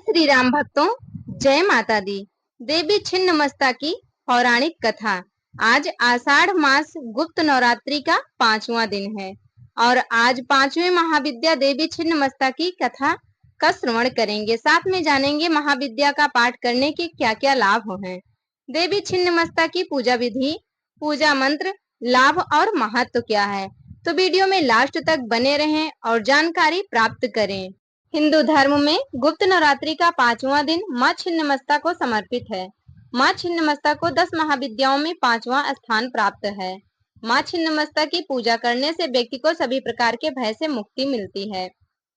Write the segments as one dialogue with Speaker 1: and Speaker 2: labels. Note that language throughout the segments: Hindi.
Speaker 1: श्री राम भक्तों, जय माता दी। देवी छिन्नमस्ता की पौराणिक कथा। आज आषाढ़ मास गुप्त नवरात्रि का 5वां दिन है और आज 5वें महाविद्या देवी छिन्नमस्ता की कथा का श्रवण करेंगे। साथ में जानेंगे महाविद्या का पाठ करने के क्या क्या लाभ हैं। देवी छिन्नमस्ता की पूजा विधि, पूजा मंत्र, लाभ और महत्व क्या है, तो वीडियो में लास्ट तक बने रहें और जानकारी प्राप्त करें। हिंदू धर्म में गुप्त नवरात्रि का 5वां दिन माँ छिन्नमस्ता को समर्पित है। माँ छिन्नमस्ता को 10 महाविद्याओं में 5वां स्थान प्राप्त है। माँ छिन्नमस्ता की पूजा करने से व्यक्ति को सभी प्रकार के भय से मुक्ति मिलती है।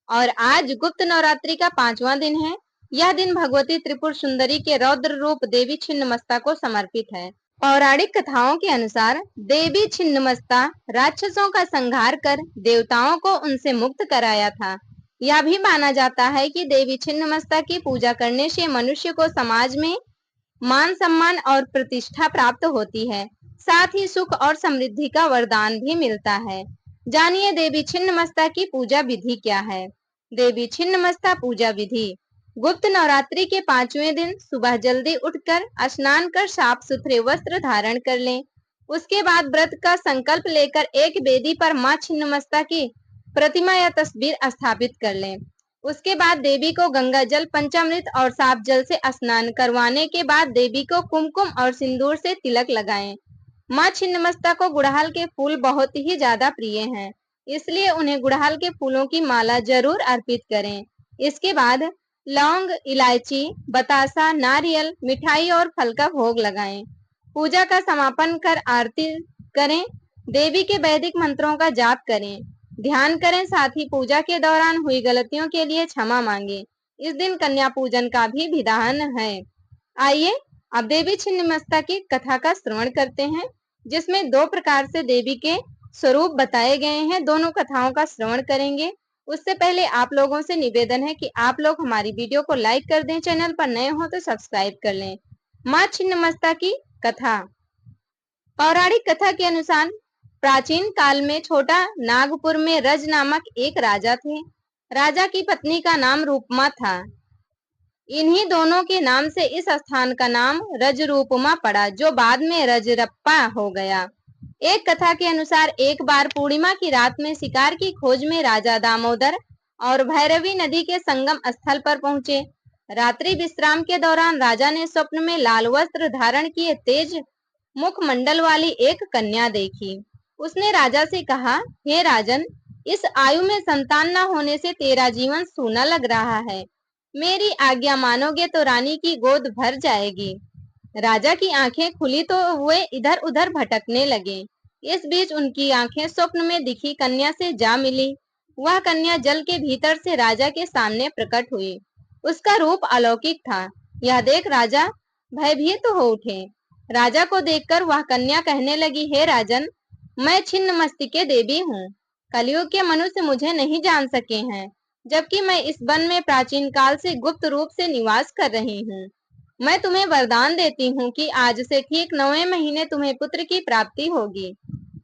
Speaker 1: और आज गुप्त नवरात्रि का 5वां दिन है। यह दिन भगवती त्रिपुर सुंदरी के रौद्र रूप देवी छिन्नमस्ता को समर्पित है। पौराणिक कथाओं के अनुसार देवी छिन्नमस्ता राक्षसों का संहार कर देवताओं को उनसे मुक्त कराया था। यह भी माना जाता है कि देवी छिन्नमस्ता की पूजा करने से मनुष्य को समाज में मान सम्मान और प्रतिष्ठा प्राप्त होती है, साथ ही सुख और समृद्धि का वरदान भी मिलता है। जानिए देवी छिन्नमस्ता की पूजा विधि क्या है। देवी छिन्नमस्ता पूजा विधि। गुप्त नवरात्रि के 5वें दिन सुबह जल्दी उठकर स्नान कर साफ सुथरे वस्त्र धारण कर लें। उसके बाद व्रत का संकल्प लेकर एक वेदी पर माँ छिन्नमस्ता की प्रतिमा या तस्वीर स्थापित कर लें। उसके बाद देवी को गंगा जल, पंचामृत और साफ जल से स्नान करवाने के बाद देवी को कुमकुम और सिंदूर से तिलक लगाएं। माँ छिन्नमस्ता को गुड़हल के फूल बहुत ही ज्यादा प्रिय हैं, इसलिए उन्हें गुड़हल के फूलों की माला जरूर अर्पित करें। इसके बाद लौंग, इलायची, बतासा, नारियल, मिठाई और फल का भोग लगाएं। पूजा का समापन कर आरती करें। देवी के वैदिक मंत्रों का जाप करें, ध्यान करें। साथ ही पूजा के दौरान हुई गलतियों के लिए क्षमा मांगे। इस दिन कन्या पूजन का भी विधान है। आइए अब देवी छिन्नमस्ता की कथा का श्रवण करते हैं, जिसमें 2 प्रकार से देवी के स्वरूप बताए गए हैं। दोनों कथाओं का श्रवण करेंगे। उससे पहले आप लोगों से निवेदन है कि आप लोग हमारी वीडियो को लाइक कर दें, चैनल पर नए हो तो सब्सक्राइब कर लें। माँ छिन्नमस्ता की कथा। पौराणिक कथा के अनुसार प्राचीन काल में छोटा नागपुर में रज नामक एक राजा थे। राजा की पत्नी का नाम रूपमा था। इन्हीं दोनों के नाम से इस स्थान का नाम रजरूपमा पड़ा, जो बाद में रजरप्पा हो गया। एक कथा के अनुसार एक बार पूर्णिमा की रात में शिकार की खोज में राजा दामोदर और भैरवी नदी के संगम स्थल पर पहुंचे। रात्रि विश्राम के दौरान राजा ने स्वप्न में लाल वस्त्र धारण किए तेज मुखमंडल वाली एक कन्या देखी। उसने राजा से कहा, हे राजन, इस आयु में संतान न होने से तेरा जीवन सूना लग रहा है। मेरी आज्ञा मानोगे तो रानी की गोद भर जाएगी। राजा की आंखें खुली तो वे इधर उधर भटकने लगे। इस बीच उनकी आंखें स्वप्न में दिखी कन्या से जा मिली। वह कन्या जल के भीतर से राजा के सामने प्रकट हुई। उसका रूप अलौकिक था। यह देख राजा भयभीत हो उठे। राजा को देखकर वह कन्या कहने लगी, हे राजन, मैं छिन्नमस्तिके देवी हूँ। कलयुग के मनुष्य मुझे नहीं जान सके हैं, जबकि मैं इस वन में प्राचीन काल से गुप्त रूप से निवास कर रही हूँ। मैं तुम्हें वरदान देती हूँ कि आज से ठीक 9वें महीने तुम्हें पुत्र की प्राप्ति होगी।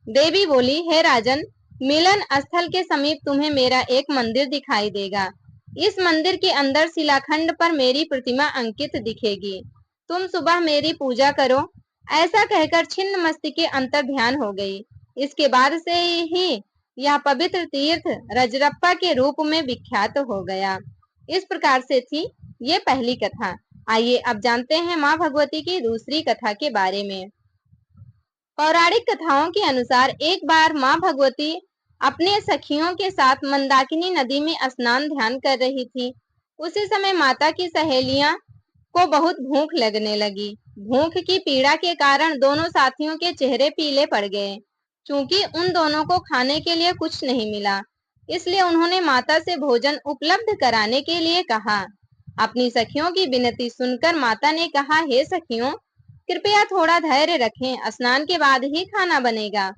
Speaker 1: देवी बोली, हे राजन, मिलन स्थल के समीप तुम्हें मेरा एक मंदिर दिखाई देगा। इस मंदिर के अंदर शिलाखंड पर मेरी प्रतिमा अंकित दिखेगी। तुम सुबह मेरी पूजा करो। ऐसा कहकर छिन्नमस्तिके अंतर ध्यान हो गई। इसके बाद से ही यह पवित्र तीर्थ रजरप्पा के रूप में विख्यात हो गया। इस प्रकार से थी ये पहली कथा। आइए अब जानते हैं माँ भगवती की दूसरी कथा के बारे में। पौराणिक कथाओं के अनुसार एक बार माँ भगवती अपने सखियों के साथ मंदाकिनी नदी में स्नान ध्यान कर रही थी। उसी समय माता की सहेलियां को बहुत भूख लगने लगी। भूख की पीड़ा के कारण दोनों साथियों के चेहरे पीले पड़ गए। चूंकि उन दोनों को खाने के लिए कुछ नहीं मिला, इसलिए उन्होंने माता से भोजन उपलब्ध कराने के लिए कहा। अपनी सखियों की विनती सुनकर माता ने कहा, हे सखियों, कृपया थोड़ा धैर्य रखें, स्नान के बाद ही खाना बनेगा।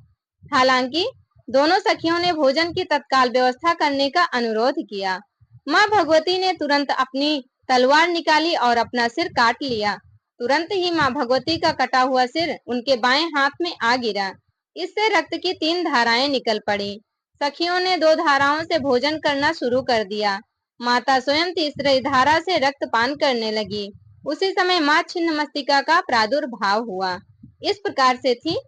Speaker 1: हालांकि दोनों सखियों ने भोजन की तत्काल व्यवस्था करने का अनुरोध किया। माँ भगवती ने तुरंत अपनी तलवार निकाली और अपना सिर काट लिया। तुरंत ही माँ भगवती का कटा हुआ सिर उनके बाएं हाथ में आ गिरा। इससे रक्त की 3 धाराएं निकल पड़ी। सखियों ने 2 धाराओं से भोजन करना शुरू कर दिया। माता स्वयं तीसरी धारा से रक्तपान करने लगी। उसी समय माँ छिन्नमस्तिका का प्रादुर्भाव हुआ। इस प्रकार से थी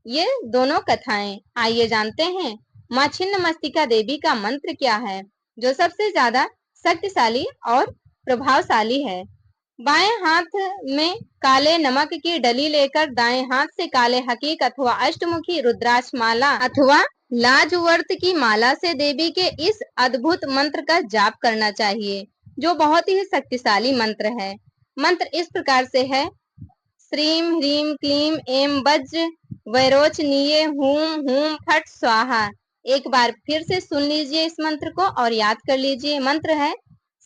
Speaker 1: ये दोनों कथाएं। आइए जानते हैं माँ छिन्नमस्तिका देवी का मंत्र क्या है, जो सबसे ज्यादा शक्तिशाली और प्रभावशाली है। बाएं हाथ में काले नमक की डली लेकर दाएं हाथ से काले हकीक अथवा अष्टमुखी रुद्राक्ष माला अथवा लाजवर्त की माला से देवी के इस अद्भुत मंत्र का जाप करना चाहिए, जो बहुत ही शक्तिशाली मंत्र है। मंत्र इस प्रकार से है: श्रीम ह्रीम क्लीम एम वज्र वैरोचनीय हूम हूम फट स्वाहा। एक बार फिर से सुन लीजिए इस मंत्र को और याद कर लीजिए। मंत्र है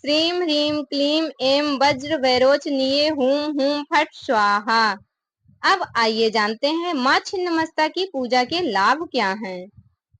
Speaker 1: श्रीम ह्रीम क्लीम एम वज्र वैरोचनीय हूम हूम फट स्वाहा। अब आइए जानते हैं माँ छिन्नमस्ता की पूजा के लाभ क्या हैं।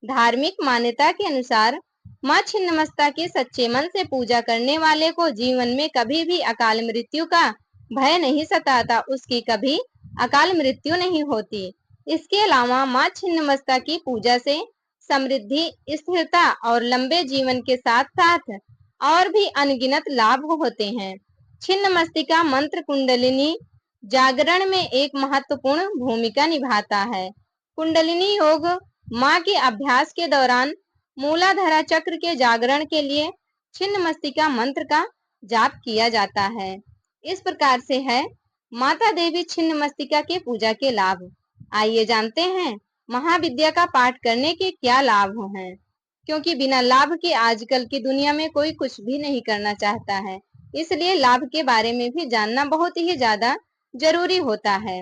Speaker 1: धार्मिक मान्यता के अनुसार माँ छिन्नमस्ता की सच्चे मन से पूजा करने वाले को जीवन में कभी भी अकाल मृत्यु का भय नहीं सताता, उसकी कभी अकाल मृत्यु नहीं होती। इसके अलावा माँ छिन्नमस्ता की पूजा से समृद्धि, स्थिरता और लंबे जीवन के साथ साथ और भी अनगिनत लाभ होते हैं। छिन्नमस्तिका मंत्र कुंडलिनी जागरण में एक महत्वपूर्ण भूमिका निभाता है। कुंडलिनी योग माँ के अभ्यास के दौरान मूलाधारा चक्र के जागरण के लिए छिन्नमस्तिका मंत्र का जाप किया जाता है। इस प्रकार से है माता देवी छिन्नमस्तिका के पूजा के लाभ। आइए जानते हैं महाविद्या का पाठ करने के क्या लाभ हैं, क्योंकि बिना लाभ के आजकल की दुनिया में कोई कुछ भी नहीं करना चाहता है। इसलिए लाभ के बारे में भी जानना बहुत ही ज्यादा जरूरी होता है।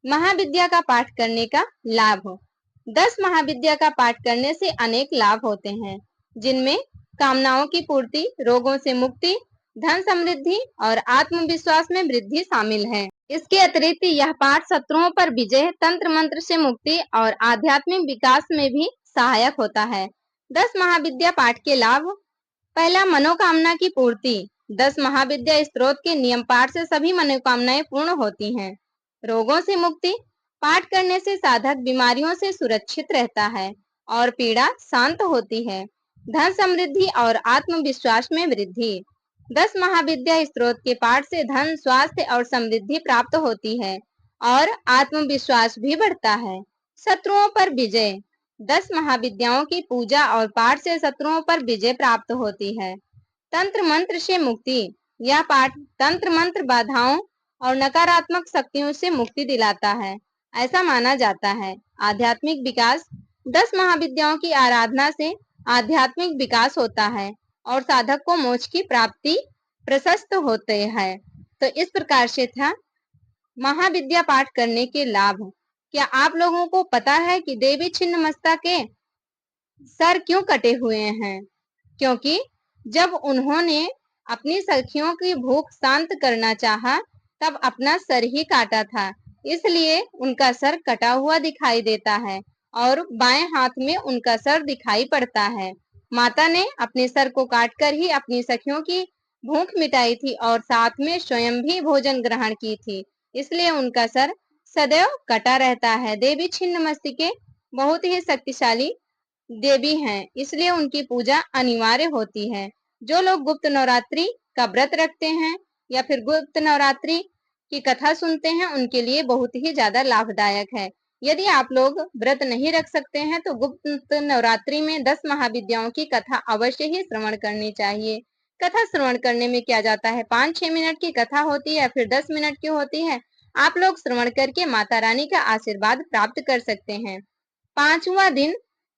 Speaker 1: महाविद्या का पाठ करने का लाभ। 10 महाविद्या का पाठ करने से अनेक लाभ होते हैं, जिनमें कामनाओं की पूर्ति, रोगों से मुक्ति, धन समृद्धि और आत्मविश्वास में वृद्धि शामिल है। इसके अतिरिक्त यह पाठ शत्रुओं पर विजय, तंत्र मंत्र से मुक्ति और आध्यात्मिक विकास में भी सहायक होता है। 10 महाविद्या पाठ के लाभ। पहला, मनोकामना की पूर्ति। 10 महाविद्या स्तोत्र के नियम पाठ से सभी मनोकामनाएं पूर्ण होती हैं। रोगों से मुक्ति। पाठ करने से साधक बीमारियों से सुरक्षित रहता है और पीड़ा शांत होती है। धन समृद्धि और आत्मविश्वास में वृद्धि। 10 महाविद्या स्तोत्र के पाठ से धन, स्वास्थ्य और समृद्धि प्राप्त होती है और आत्मविश्वास भी बढ़ता है। शत्रुओं पर विजय। 10 महाविद्याओं की पूजा और पाठ से शत्रुओं पर विजय प्राप्त होती है। तंत्र मंत्र से मुक्ति। यह पाठ तंत्र मंत्र बाधाओं और नकारात्मक शक्तियों से मुक्ति दिलाता है, ऐसा माना जाता है। आध्यात्मिक विकास। 10 महाविद्याओं की आराधना से आध्यात्मिक विकास होता है और साधक को मोक्ष की प्राप्ति प्रशस्त होते हैं। तो इस प्रकार से था महाविद्या पाठ करने के लाभ। क्या आप लोगों को पता है कि देवी छिन्नमस्ता के सर क्यों कटे हुए हैं? क्योंकि जब उन्होंने अपनी सखियों की भूख शांत करना चाहा, तब अपना सर ही काटा था, इसलिए उनका सर कटा हुआ दिखाई देता है और बाएं हाथ में उनका सर दिखाई पड़ता है। माता ने अपने सर को काटकर ही अपनी सखियों की भूख मिटाई थी और साथ में स्वयं भी भोजन ग्रहण की थी, इसलिए उनका सर सदैव कटा रहता है। देवी छिन्नमस्तिके बहुत ही शक्तिशाली देवी हैं, इसलिए उनकी पूजा अनिवार्य होती है। जो लोग गुप्त नवरात्रि का व्रत रखते हैं या फिर गुप्त नवरात्रि की कथा सुनते हैं, उनके लिए बहुत ही ज्यादा लाभदायक है। यदि आप लोग व्रत नहीं रख सकते हैं तो गुप्त नवरात्रि में 10 महाविद्याओं की कथा अवश्य ही श्रवण करनी चाहिए। कथा श्रवण करने में क्या जाता है, 5-6 मिनट की कथा होती है या फिर 10 मिनट की होती है। आप लोग श्रवण करके माता रानी का आशीर्वाद प्राप्त कर सकते हैं। 5वां दिन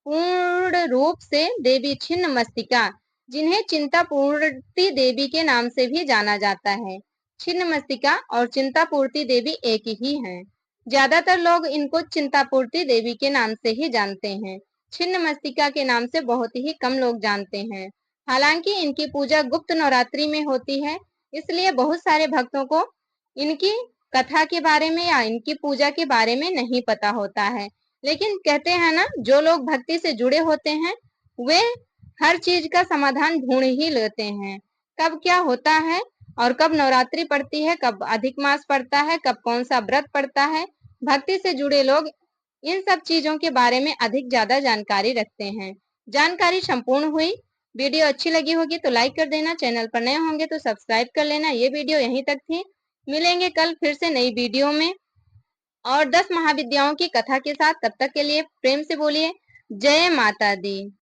Speaker 1: पूर्ण रूप से देवी छिन्नमस्तिका, जिन्हें चिंतापूर्ति देवी के नाम से भी जाना जाता है। छिन्नमस्तिका और चिंतापूर्ति देवी एक ही हैं। ज्यादातर लोग इनको चिंतापूर्ति देवी के नाम से ही जानते हैं। छिन्नमस्तिका के नाम से बहुत ही कम लोग जानते हैं। हालांकि इनकी पूजा गुप्त नवरात्रि में होती है, इसलिए बहुत सारे भक्तों को इनकी कथा के बारे में या इनकी पूजा के बारे में नहीं पता होता है। लेकिन कहते हैं ना, जो लोग भक्ति से जुड़े होते हैं वे हर चीज का समाधान ढूंढ ही लेते हैं। कब क्या होता है और कब नवरात्रि पड़ती है, कब अधिक मास पड़ता है, कब कौन सा व्रत पड़ता है, भक्ति से जुड़े लोग इन सब चीजों के बारे में अधिक ज्यादा जानकारी रखते हैं। जानकारी संपूर्ण हुई। वीडियो अच्छी लगी होगी तो लाइक कर देना, चैनल पर नए होंगे तो सब्सक्राइब कर लेना। ये वीडियो यहीं तक थी, मिलेंगे कल फिर से नई वीडियो में और 10 महाविद्याओं की कथा के साथ। तब तक के लिए प्रेम से बोलिए जय माता दी।